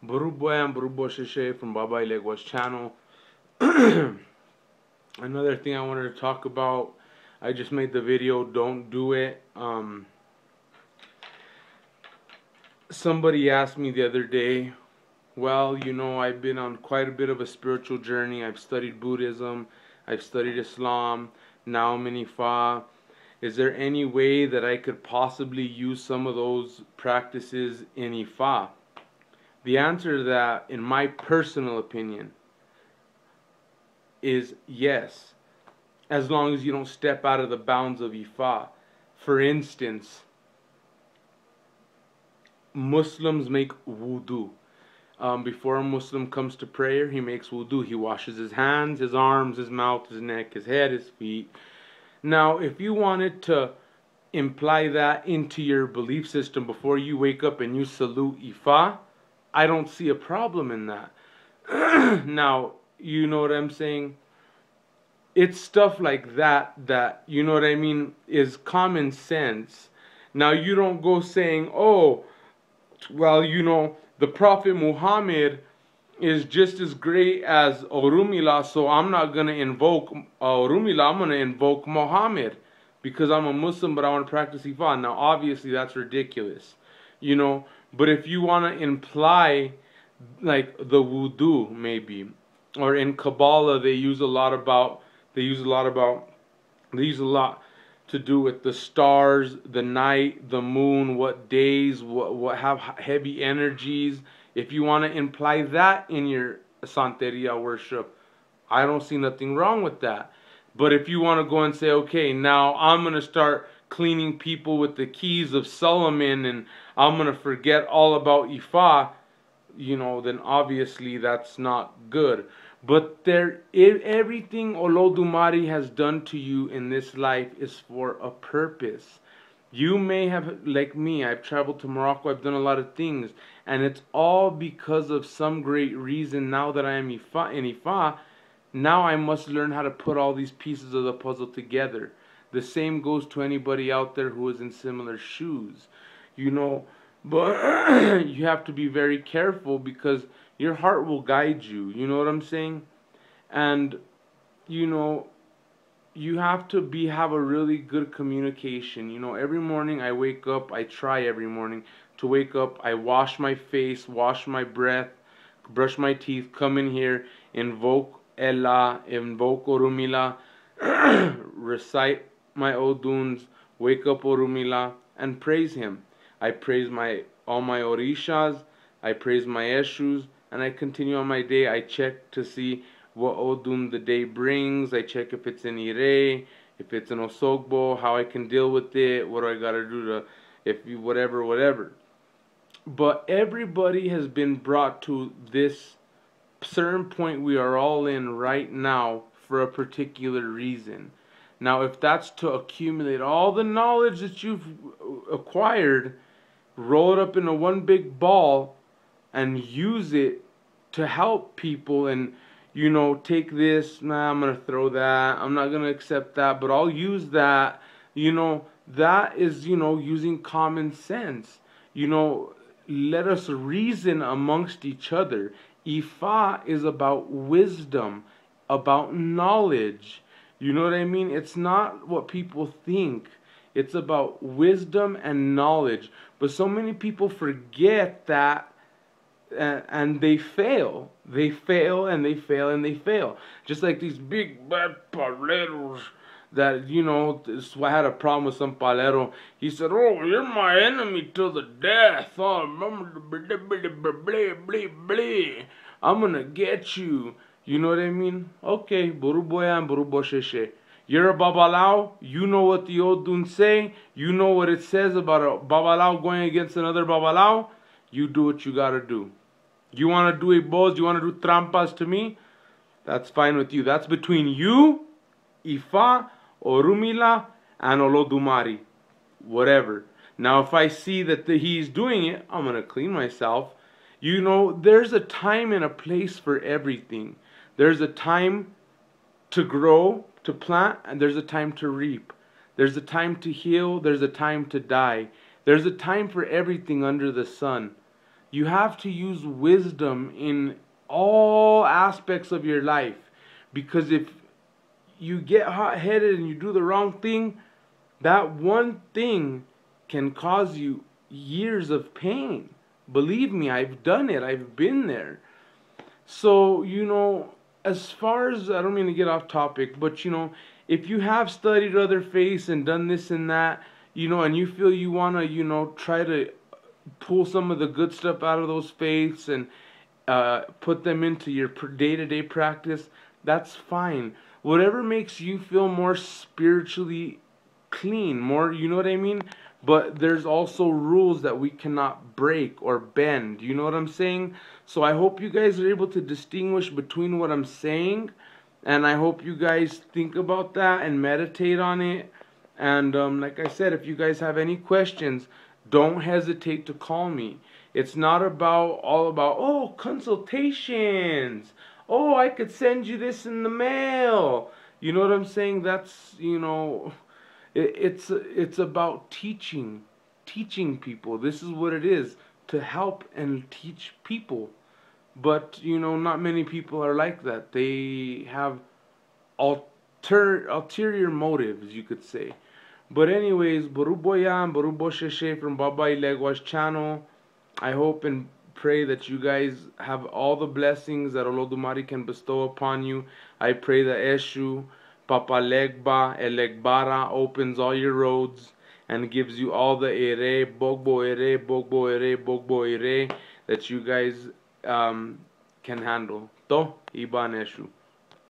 Buruboy and Burubo Shishe from Baba Ilegwa's channel. Another thing I wanted to talk about, I just made the video, don't do it. Somebody asked me the other day, well, I've been on quite a bit of a spiritual journey. I've studied Buddhism, I've studied Islam, now I'm in Ifa. Is there any way that I could possibly use some of those practices in Ifa? The answer to that, in my personal opinion, is yes, as long as you don't step out of the bounds of Ifa. For instance, Muslims make wudu. Before a Muslim comes to prayer, he makes wudu. He washes his hands, his arms, his mouth, his neck, his head, his feet. Now, if you wanted to imply that into your belief system before you wake up and you salute Ifa, I don't see a problem in that. Now, you know what I'm saying? It's stuff like that, you know what I mean, is common sense. Now, you don't go saying, oh, well, the Prophet Muhammad is just as great as Orumila, so I'm not going to invoke Orumila, I'm going to invoke Muhammad because I'm a Muslim but I want to practice Ifa. Now, obviously, that's ridiculous, but if you want to imply like the wudu maybe, or in Kabbalah they use a lot to do with the stars, the night, the moon, what days, what have heavy energies. If you want to imply that in your Santeria worship, I don't see nothing wrong with that. But if you want to go and say, okay, now I'm going to start cleaning people with the keys of Solomon and I'm going to forget all about Ifa, then obviously that's not good. But everything Olodumare has done to you in this life is for a purpose. You may have, like me, I've traveled to Morocco, I've done a lot of things, and it's all because of some great reason. Now that I am in Ifa, now I must learn how to put all these pieces of the puzzle together. The same goes to anybody out there who is in similar shoes. But you have to be very careful because your heart will guide you. You know what I'm saying? And you have to have a really good communication. Every morning I wake up, I try every morning to wake up, I wash my face, wash my breath, brush my teeth, come in here, invoke Ella, invoke Orumila, recite my Oduns, wake up Orumila, and praise him. I praise all my Orishas, I praise my Eshus, and I continue on my day. I check to see what Odun the day brings. I check if it's an Ire, if it's an Osogbo, how I can deal with it, what do I gotta do whatever. But everybody has been brought to this certain point we are all in right now for a particular reason. Now, if that's to accumulate all the knowledge that you've acquired, roll it up into one big ball, and use it to help people, and take this, nah, I'm gonna throw that, I'm not gonna accept that, but I'll use that. That is using common sense. Let us reason amongst each other. Ifa is about wisdom, about knowledge. You know what I mean? It's not what people think. It's about wisdom and knowledge. But so many people forget that, and they fail. They fail and they fail and they fail. Just like these big bad paleros that, I had a problem with some palero. He said, oh, you're my enemy till the death. Oh, I'm gonna get you. You know what I mean? Okay, Buruboya and Burubo Sheshe. You're a Babalao, you know what the Odun say, you know what it says about a Babalao going against another Babalao, you do what you gotta do. You wanna do a boz, you wanna do trampas to me, that's fine with you. That's between you, Ifa, Orumila, and Olodumare. Whatever. Now if I see that he's doing it, I'm gonna clean myself. There's a time and a place for everything. There's a time to grow, to plant, and there's a time to reap. There's a time to heal, there's a time to die. There's a time for everything under the sun. You have to use wisdom in all aspects of your life. Because if you get hot-headed and you do the wrong thing, that one thing can cause you years of pain. Believe me, I've done it. I've been there. So, as far as, I don't mean to get off topic, but, if you have studied other faiths and done this and that, and you feel you want to, try to pull some of the good stuff out of those faiths and put them into your day-to-day practice, that's fine. Whatever makes you feel more spiritually clean, more, you know what I mean? But there's also rules that we cannot break or bend. You know what I'm saying? So I hope you guys are able to distinguish between what I'm saying. And I hope you guys think about that and meditate on it. And like I said, if you guys have any questions, don't hesitate to call me. It's not all about, oh, consultations. Oh, I could send you this in the mail. You know what I'm saying? That's, it's about teaching people. This is what it is, to help and teach people. But not many people are like that. They have ulterior motives, you could say. But anyways, Boruboyan, Borubosheshe from Baba Ilegwa's channel. I hope and pray that you guys have all the blessings that Olodumare can bestow upon you. I pray that Eshu, Papa Legba, Elegbara opens all your roads and gives you all the ere, Bogbo ere, Bogbo ere, Bogbo ere that you guys can handle. To, Iban Eshu.